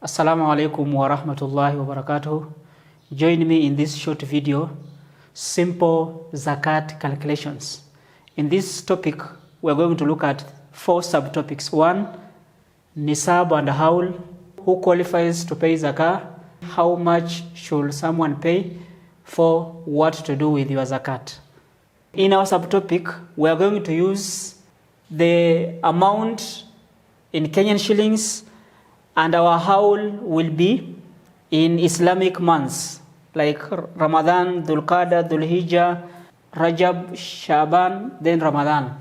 Assalamu alaikum wa rahmatullahi wa barakatuh. Join me in this short video, simple zakat calculations. In this topic, we're going to look at 4 subtopics. 1, nisab and haul, who qualifies to pay zakat, how much should someone pay, for what to do with your zakat. In our subtopic, we are going to use the amount in Kenyan shillings, and our haul will be in Islamic months like Ramadan, Dhul Qa'dah, Dhul Hijjah, Rajab, Shaban, then Ramadan.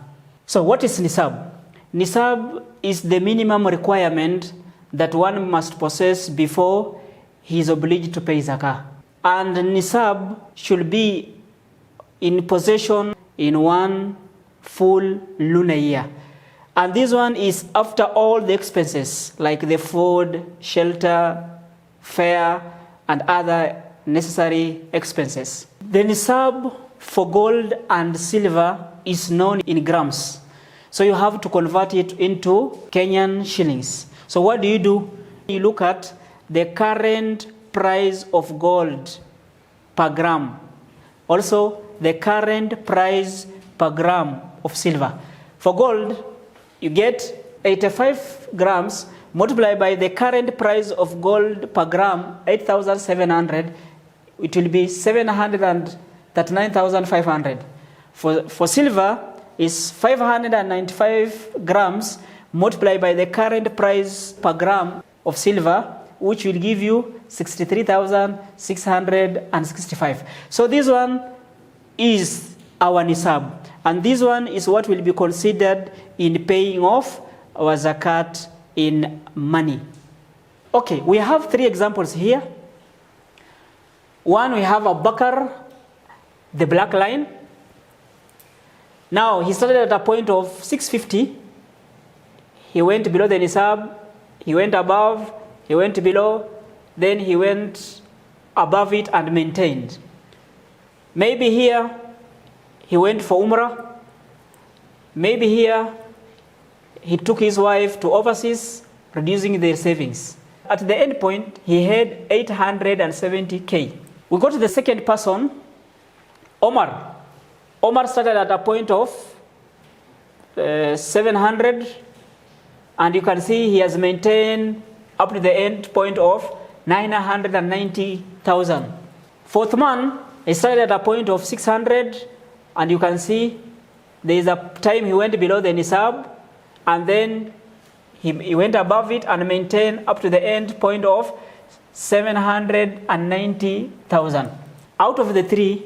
So what is nisab? Nisab is the minimum requirement that one must possess before he is obliged to pay zakah. And nisab should be in possession in 1 full lunar year. And this one is after all the expenses like the food, shelter, fare, and other necessary expenses. The nisab for gold and silver is known in grams. So you have to convert it into Kenyan shillings. So what do? You look at the current price of gold per gram. Also the current price per gram of silver. For gold, you get 85 grams multiplied by the current price of gold per gram, 8,700. It will be 739,500. For silver, is 595 grams multiplied by the current price per gram of silver, which will give you 63,665. So this one is our nisab. And this one is what will be considered in paying off our zakat in money. Okay, we have 3 examples here. One, we have a Bakar, the black line. Now, he started at a point of 650. He went below the nisab, he went above, he went below, then he went above it and maintained. Maybe here, he went for Umrah. Maybe here, he took his wife to overseas, reducing their savings. At the end point, he had 870K. We go to the second person, Omar. Omar started at a point of 700, and you can see he has maintained up to the end point of 990,000. Fourth man, he started at a point of 600, and you can see there is a time he went below the nisab, and then he went above it and maintained up to the end point of 790,000. Out of the 3,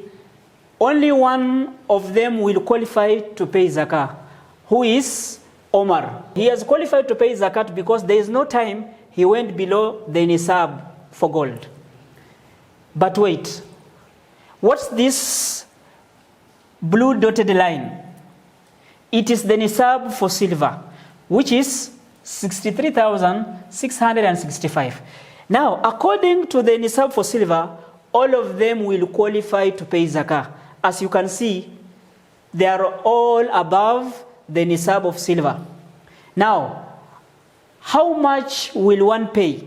only one of them will qualify to pay zakah, who is Omar. He has qualified to pay zakat because there is no time he went below the nisab for gold. But wait, what's this blue dotted line? It is the nisab for silver, which is 63,665. Now, according to the nisab for silver, all of them will qualify to pay zakah. As you can see, they are all above the nisab of silver. Now, how much will one pay?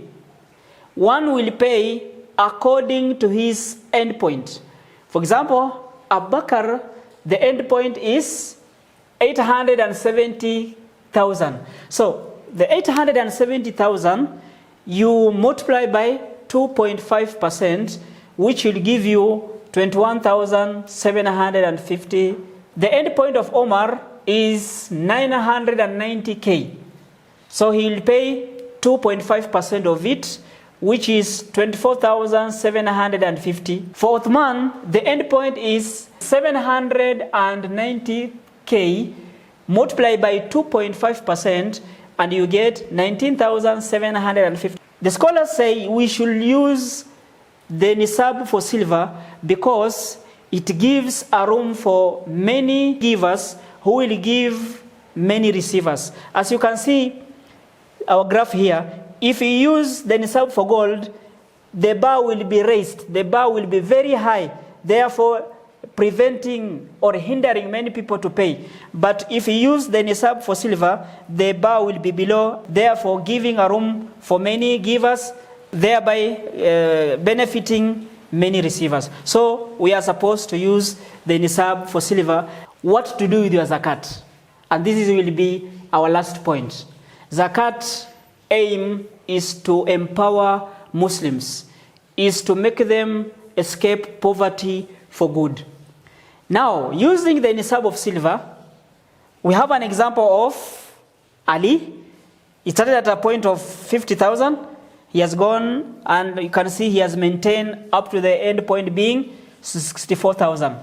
One will pay according to his endpoint. For example, Bakar, the endpoint is 870,000. So the 870,000 you multiply by 2.5%, which will give you 21,750. The endpoint of Omar is 990K. So he will pay 2.5% of it, which is 24,750. For Uthman, the endpoint is 790K multiplied by 2.5%, and you get 19,750. The scholars say we should use the nisab for silver because it gives a room for many givers who will give many receivers. As you can see, our graph here, if we use the nisab for gold, the bar will be raised, the bar will be very high. Therefore, preventing or hindering many people to pay. But if you use the nisab for silver, the bar will be below, therefore giving a room for many givers, thereby benefiting many receivers. So we are supposed to use the nisab for silver. What to do with your zakat? And this will be our last point. Zakat aim is to empower Muslims, is to make them escape poverty for good. Now, using the nisab of silver, we have an example of Ali. He started at a point of 50,000. He has gone, and you can see he has maintained up to the end point being 64,000.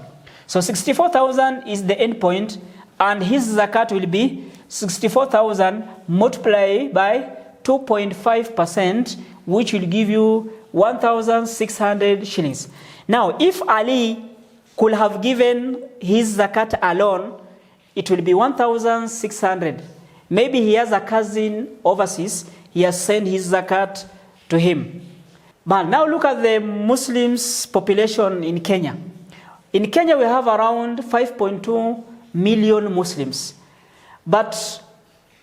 So 64,000 is the end point, and his zakat will be 64,000 multiplied by 2.5%, which will give you 1,600 shillings. Now, if Ali could have given his zakat alone, it will be 1,600. Maybe he has a cousin overseas, he has sent his zakat to him. But now look at the Muslims population in Kenya. In Kenya we have around 5.2 million Muslims. But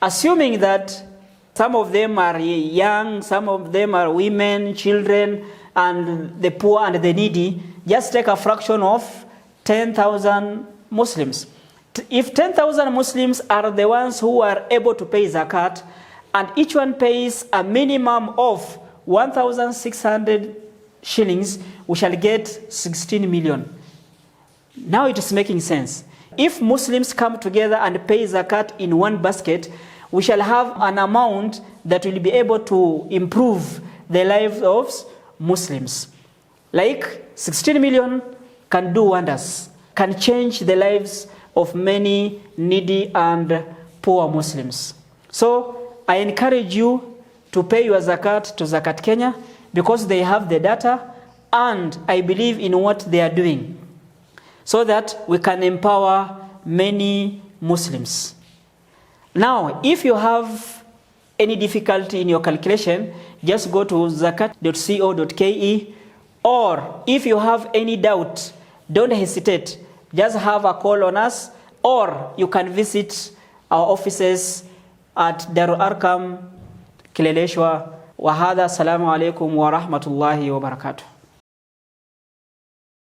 assuming that some of them are young, some of them are women, children, and the poor and the needy, just take a fraction of 10,000 Muslims. If 10,000 Muslims are the ones who are able to pay zakat, and each one pays a minimum of 1,600 shillings, we shall get 16 million. Now it is making sense. If Muslims come together and pay zakat in one basket, we shall have an amount that will be able to improve the lives of Muslims. Like 16 million can do wonders, can change the lives of many needy and poor Muslims. So I encourage you to pay your zakat to Zakat Kenya, because they have the data and I believe in what they are doing, so that we can empower many Muslims. Now, if you have any difficulty in your calculation, just go to zakat.co.ke, or if you have any doubt, don't hesitate. Just have a call on us, or you can visit our offices at Darul Arkam, Kileleshwa. Wa hadha, assalamu alaikum wa rahmatullahi wa barakatuh.